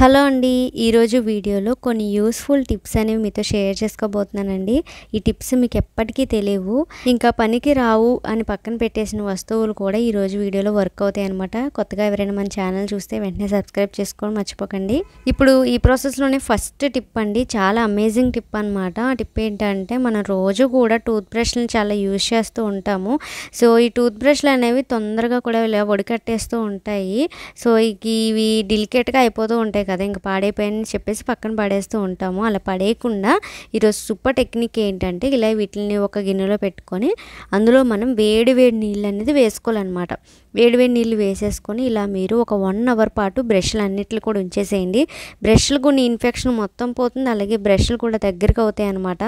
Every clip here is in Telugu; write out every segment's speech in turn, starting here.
హలో అండి. ఈరోజు వీడియోలో కొన్ని యూస్ఫుల్ టిప్స్ అనేవి మీతో షేర్ చేసుకోబోతున్నానండి. ఈ టిప్స్ మీకు ఎప్పటికీ తెలియవు, ఇంకా పనికి రావు అని పక్కన పెట్టేసిన వస్తువులు కూడా ఈరోజు వీడియోలో వర్క్ అవుతాయి అనమాట. కొత్తగా ఎవరైనా మన ఛానల్ చూస్తే వెంటనే సబ్స్క్రైబ్ చేసుకోవడం మర్చిపోకండి. ఇప్పుడు ఈ ప్రాసెస్లోనే ఫస్ట్ టిప్ అండి, చాలా అమేజింగ్ టిప్ అనమాట. ఆ టిప్ ఏంటంటే, మనం రోజు కూడా టూత్ బ్రష్లను చాలా యూజ్ చేస్తూ ఉంటాము. సో ఈ టూత్ బ్రష్లు అనేవి తొందరగా కూడా ఇలా ఒడికట్టేస్తూ ఉంటాయి. సో ఇవి డెలికేట్గా అయిపోతూ ఉంటాయి కదా, ఇంకా పాడైపోయాయని చెప్పేసి పక్కన పడేస్తూ ఉంటాము. అలా పడేయకుండా ఈరోజు సూపర్ టెక్నిక్ ఏంటంటే, ఇలా వీటిని ఒక గిన్నెలో పెట్టుకొని అందులో మనం వేడి నీళ్ళు అనేది వేసుకోవాలన్నమాట. వేడి నీళ్ళు వేసేసుకొని ఇలా మీరు ఒక 1 అవర్ పాటు బ్రష్లు అన్నిట్లు కూడా ఉంచేసేయండి. బ్రష్లు కొన్ని ఇన్ఫెక్షన్ మొత్తం పోతుంది, అలాగే బ్రష్లు కూడా దగ్గరకు అవుతాయి అన్నమాట.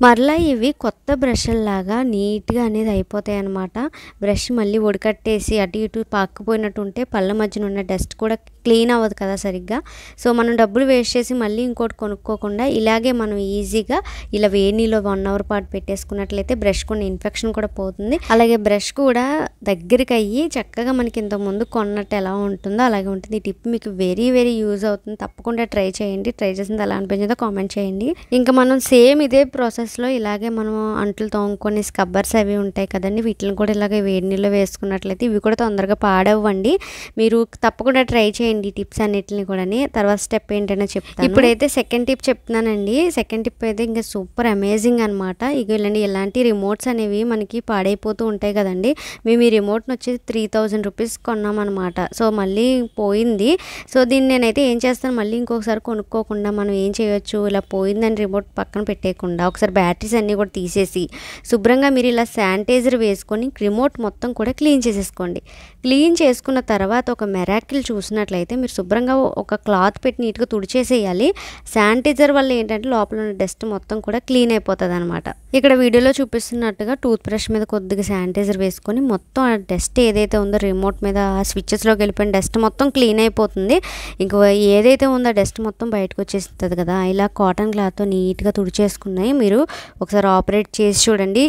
మరలా ఇవి కొత్త బ్రష్లాగా నీట్గా అనేది అయిపోతాయి అన్నమాట. బ్రష్ మళ్ళీ ఒడికట్టేసి అటు ఇటు పాక్కుపోయినట్టు ఉంటే పళ్ళ మధ్యన ఉన్న డస్ట్ కూడా క్లీన్ అవ్వదు కదా సరిగ్గా. సో మనం డబ్బులు వేస్ట్ చేసి మళ్ళీ ఇంకోటి కొనుక్కోకుండా ఇలాగే మనం ఈజీగా ఇలా వేడిలో 1 అవర్ పాటు పెట్టేసుకున్నట్లయితే బ్రష్ కొన్ని ఇన్ఫెక్షన్ కూడా పోతుంది, అలాగే బ్రష్ కూడా దగ్గరికి అయ్యి చక్కగా మనకి ఇంతకుముందు కొన్నట్టు ఎలా ఉంటుందో అలాగే ఉంటుంది. ఈ టిప్ మీకు వెరీ యూజ్ అవుతుంది, తప్పకుండా ట్రై చేయండి. ట్రై చేసింది ఎలా అనిపించిందో కామెంట్ చేయండి. ఇంకా మనం సేమ్ ఇదే ప్రాసెస్లో ఇలాగే మనం అంట్లు తోముకొని స్క్రబ్బర్స్ అవి ఉంటాయి కదండి, వీటిని కూడా ఇలాగే వేడి నీళ్ళు వేసుకున్నట్లయితే ఇవి కూడా తొందరగా పాడవ్వండి. మీరు తప్పకుండా ట్రై చేయండి ఈ టిప్స్ అన్నిటిని కూడా. తర్వాత స్టెప్ ఏంటనే చెప్తాను. ఇప్పుడైతే సెకండ్ టిప్ చెప్తున్నానండి. సెకండ్ టిప్ అయితే ఇంకా సూపర్ అమేజింగ్ అనమాట. ఇలాంటి ఎలాంటి రిమోట్స్ అనేవి మనకి పాడైపోతూ ఉంటాయి కదండి. మేము ఈ రిమోట్ని వచ్చి 3000 రూపీస్ కొన్నామన్నమాట. సో మళ్ళీ పోయింది. సో దీన్ని నేనైతే ఏం చేస్తాను, మళ్ళీ ఇంకొకసారి కొనుక్కోకుండా మనం ఏం చేయొచ్చు, ఇలా పోయిందని రిమోట్ పక్కన పెట్టేయకుండా ఒకసారి బ్యాటరీస్ అన్నీ కూడా తీసేసి శుభ్రంగా మీరు ఇలా శానిటైజర్ వేసుకొని రిమోట్ మొత్తం కూడా క్లీన్ చేసేసుకోండి. క్లీన్ చేసుకున్న తర్వాత ఒక మెరాకిల్ చూసినట్లయితే మీరు శుభ్రంగా ఒక క్లాత్ పెట్టి నీట్గా తుడిచేసేయాలి. శానిటైజర్ వల్ల ఏంటంటే లోపల ఉన్న డస్ట్ మొత్తం కూడా క్లీన్ అయిపోతుంది అనమాట. ఇక్కడ వీడియోలో చూపిస్తున్నట్టుగా టూత్ బ్రష్ మీద కొద్దిగా శానిటైజర్ వేసుకొని మొత్తం ఆ డస్ట్ ఏదైతే ఉందో రిమోట్ మీద ఆ స్విచ్చెస్లోకి వెళ్ళిపోయిన డస్ట్ మొత్తం క్లీన్ అయిపోతుంది. ఇంకా ఏదైతే ఉందో డస్ట్ మొత్తం బయటకు వచ్చేస్తుంది కదా. ఇలా కాటన్ క్లాత్తో నీట్గా తుడిచేసుకున్నాయి మీరు ఒకసారి ఆపరేట్ చేసి చూడండి,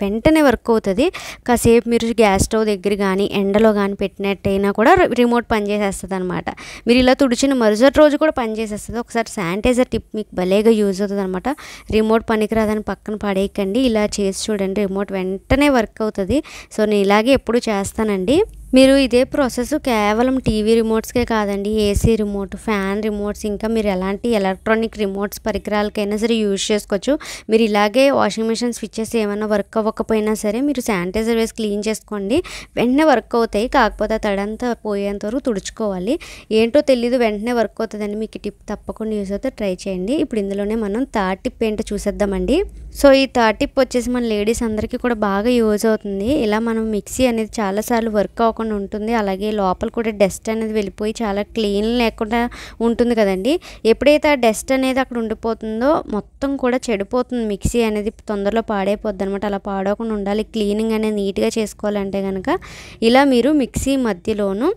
వెంటనే వర్క్ అవుతుంది. కాసేపు మీరు గ్యాస్ స్టవ్ దగ్గర కానీ ఎండలో కానీ పెట్టినట్టయినా కూడా రిమోట్ పనిచేసేస్తుంది అనమాట. మీరు ఇలా తుడిచిన మరుసటి రోజు కూడా పనిచేసేస్తుంది. ఒకసారి శానిటైజర్ టిప్ మీకు భలేగా యూజ్ అవుతుంది అనమాట. రిమోట్ పనికిరాదని పక్కన పడేయకండి, ఇలా చేసి చూడండి, రిమోట్ వెంటనే వర్క్ అవుతుంది. సో నేను ఇలాగే ఎప్పుడు చేస్తానండి. మీరు ఇదే ప్రాసెస్ కేవలం టీవీ రిమోట్స్కే కాదండి, ఏసీ రిమోట్, ఫ్యాన్ రిమోట్స్, ఇంకా మీరు ఎలాంటి ఎలక్ట్రానిక్ రిమోట్స్ పరికరాలకైనా సరే యూజ్ చేసుకోవచ్చు. మీరు ఇలాగే వాషింగ్ మిషన్ స్విచ్చెస్ ఏమైనా వర్క్ అవ్వకపోయినా సరే మీరు శానిటైజర్ వేసి క్లీన్ చేసుకోండి, వెంటనే వర్క్ అవుతాయి. కాకపోతే తడంతా పోయేంత వరకు తుడుచుకోవాలి. ఏంటో తెలీదు, వెంటనే వర్క్ అవుతుందండి. మీకు టిప్ తప్పకుండా యూజ్ అవుతే ట్రై చేయండి. ఇప్పుడు ఇందులోనే మనం థర్డ్ టిప్ ఏంటో చూసేద్దామండి. సో ఈ థర్డ్ టిప్ వచ్చేసి మన లేడీస్ అందరికీ కూడా బాగా యూజ్ అవుతుంది. ఇలా మనం మిక్సీ అనేది చాలాసార్లు వర్క్ అవ్వకుండా ఉంటుంది, అలాగే లోపల కూడా డస్ట్ అనేది వెళ్ళిపోయి చాలా క్లీన్ లేకుండా ఉంటుంది కదండి. ఎప్పుడైతే ఆ డస్ట్ అనేది అక్కడ ఉండిపోతుందో మొత్తం కూడా చెడిపోతుంది, మిక్సీ అనేది తొందరలో పాడైపోద్ది అనమాట. అలా పాడవకుండా ఉండాలి, క్లీనింగ్ అనేది నీట్గా చేసుకోవాలంటే కనుక ఇలా మీరు మిక్సీ మధ్యలోను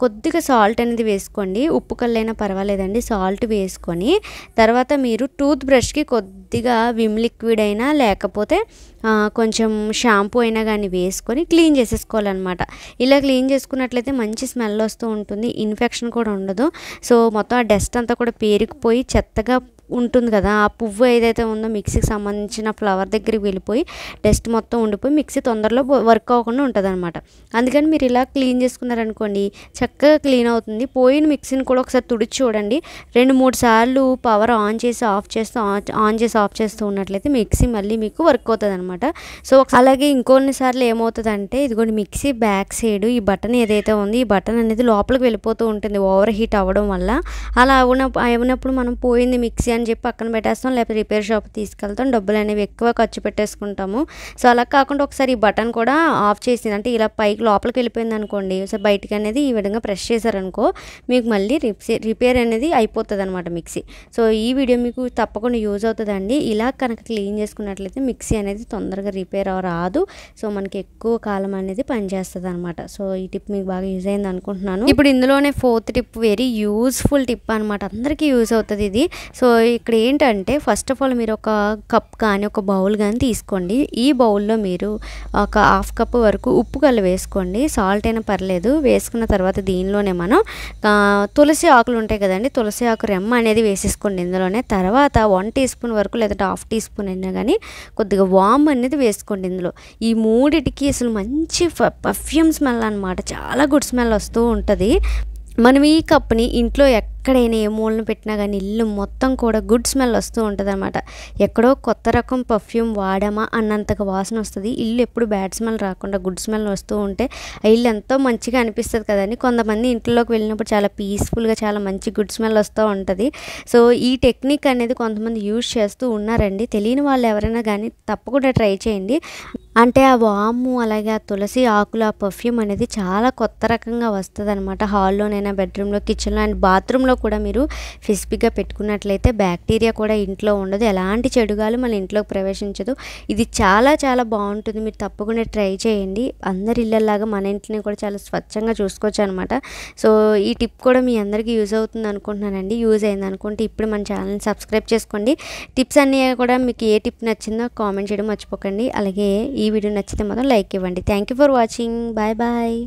కొద్దిగా సాల్ట్ అనేది వేసుకోండి. ఉప్పు కల్లైనా పర్వాలేదండి, సాల్ట్ వేసుకొని తర్వాత మీరు టూత్ బ్రష్కి కొద్దిగా విమ్ లిక్విడ్ అయినా లేకపోతే కొంచెం షాంపూ అయినా కానీ వేసుకొని క్లీన్ చేసేసుకోవాలన్నమాట. ఇలా క్లీన్ చేసుకున్నట్లయితే మంచి స్మెల్ వస్తూ ఉంటుంది, ఇన్ఫెక్షన్ కూడా ఉండదు. సో మొత్తం ఆ డస్ట్ అంతా కూడా పేరుకుపోయి చెత్తగా ఉంటుంది కదా, ఆ పువ్వు ఏదైతే ఉందో మిక్సీకి సంబంధించిన ఫ్లవర్ దగ్గరికి వెళ్ళిపోయి డస్ట్ మొత్తం ఉండిపోయి మిక్సీ తొందరలో వర్క్ అవ్వకుండా ఉంటుంది అనమాట. అందుకని మీరు ఇలా క్లీన్ చేసుకున్నారనుకోండి చక్కగా క్లీన్ అవుతుంది. పోయిన మిక్సీని కూడా ఒకసారి తుడిచి చూడండి. 2-3 సార్లు పవర్ ఆన్ చేసి ఆఫ్ చేస్తూ ఉన్నట్లయితే మిక్సీ మళ్ళీ మీకు వర్క్ అవుతుంది అనమాట. సో అలాగే ఇంకొన్నిసార్లు ఏమవుతుందంటే, ఇదిగోండి మిక్సీ బ్యాక్ సైడ్ ఈ బటన్ ఏదైతే ఉంది, ఈ బటన్ అనేది లోపలికి వెళ్ళిపోతూ ఉంటుంది ఓవర్ హీట్ అవ్వడం వల్ల. అలా అయినప్పుడు మనం పోయింది మిక్సీ అని చెప్పి పక్కన పెట్టేస్తాం, లేకపోతే రిపేర్ షాప్ తీసుకెళ్తాం, డబ్బులు అనేవి ఎక్కువ ఖర్చు పెట్టేసుకుంటాము. సో అలా కాకుండా ఒకసారి ఈ బటన్ కూడా ఆఫ్ చేసింది అంటే ఇలా పైకి లోపలికి వెళ్ళిపోయింది అనుకోండి, సో బయటికి అనేది ఈ విధంగా ప్రెస్ చేశారనుకో మీకు మళ్ళీ రిపేర్ అనేది అయిపోతుంది అనమాట మిక్సీ. సో ఈ వీడియో మీకు తప్పకుండా యూజ్ అవుతుందండి. ఇలా కనుక క్లీన్ చేసుకున్నట్లయితే మిక్సీ అనేది తొందరగా రిపేర్ రాదు. సో మనకి ఎక్కువ కాలం అనేది పనిచేస్తుంది అనమాట. సో ఈ టిప్ మీకు బాగా యూజ్ అయింది అనుకుంటున్నాను. ఇప్పుడు ఇందులోనే 4th tip very useful tip అనమాట, అందరికీ యూజ్ అవుతుంది ఇది. సో ఇక్కడ ఏంటంటే ఫస్ట్ ఆఫ్ ఆల్ మీరు ఒక కప్ కానీ ఒక బౌల్ కానీ తీసుకోండి. ఈ బౌల్లో మీరు ఒక హాఫ్ కప్ వరకు ఉప్పు కల్లు వేసుకోండి. సాల్ట్ అయినా పర్లేదు. వేసుకున్న తర్వాత దీనిలోనే మనం తులసి ఆకులు ఉంటాయి కదండి, తులసి ఆకు రెమ్మ అనేది వేసేసుకోండి ఇందులోనే. తర్వాత 1 టీ స్పూన్ వరకు లేదంటే హాఫ్ టీ స్పూన్ అయినా కానీ కొద్దిగా వామ్ అనేది వేసుకోండి ఇందులో. ఈ మూడిటికి అసలు మంచి పర్ఫ్యూమ్ స్మెల్ అనమాట, చాలా గుడ్ స్మెల్ వస్తూ ఉంటుంది. మనం ఈ కప్ని ఇంట్లో ఎక్కడైనా ఏ మూలను పెట్టినా కానీ ఇల్లు మొత్తం కూడా గుడ్ స్మెల్ వస్తూ ఉంటుంది అనమాట. ఎక్కడో కొత్త రకం పర్ఫ్యూమ్ వాడామా అన్నంతగా వాసన వస్తుంది. ఇల్లు ఎప్పుడు బ్యాడ్ స్మెల్ రాకుండా గుడ్ స్మెల్ వస్తూ ఉంటే ఆ ఇల్లు ఎంతో మంచిగా అనిపిస్తుంది కదండి. కొంతమంది ఇంట్లోకి వెళ్ళినప్పుడు చాలా పీస్ఫుల్గా చాలా మంచి గుడ్ స్మెల్ వస్తూ ఉంటుంది. సో ఈ టెక్నిక్ అనేది కొంతమంది యూజ్ చేస్తూ ఉన్నారండి. తెలియని వాళ్ళు ఎవరైనా కానీ తప్పకుండా ట్రై చేయండి. అంటే ఆ వాము అలాగే ఆ తులసి ఆకులు ఆ పర్ఫ్యూమ్ అనేది చాలా కొత్త రకంగా వస్తుంది అనమాట. హాల్లోనైనా బెడ్రూమ్లో కిచెన్లో అండ్ బాత్రూంలో కూడా మీరు స్పెసిఫిక్గా పెట్టుకున్నట్లయితే బ్యాక్టీరియా కూడా ఇంట్లో ఉండదు, ఎలాంటి చెడుగాలు మన ఇంట్లోకి ప్రవేశించదు. ఇది చాలా చాలా బాగుంటుంది, మీరు తప్పకుండా ట్రై చేయండి. అందరి ఇళ్ళలాగా మన ఇంటిని కూడా చాలా స్వచ్ఛంగా చూసుకోవచ్చు అనమాట. సో ఈ టిప్ కూడా మీ అందరికీ యూజ్ అవుతుంది అనుకుంటున్నానండి. యూజ్ అయింది అనుకుంటే ఇప్పుడు మన ఛానల్ని సబ్స్క్రైబ్ చేసుకోండి. టిప్స్ అన్నీ కూడా మీకు ఏ టిప్ నచ్చిందో కామెంట్ చేయడం మర్చిపోకండి. అలాగే ఈ వీడియో నచ్చితే మాత్రం లైక్ ఇవ్వండి. Thank you for watching. Bye bye.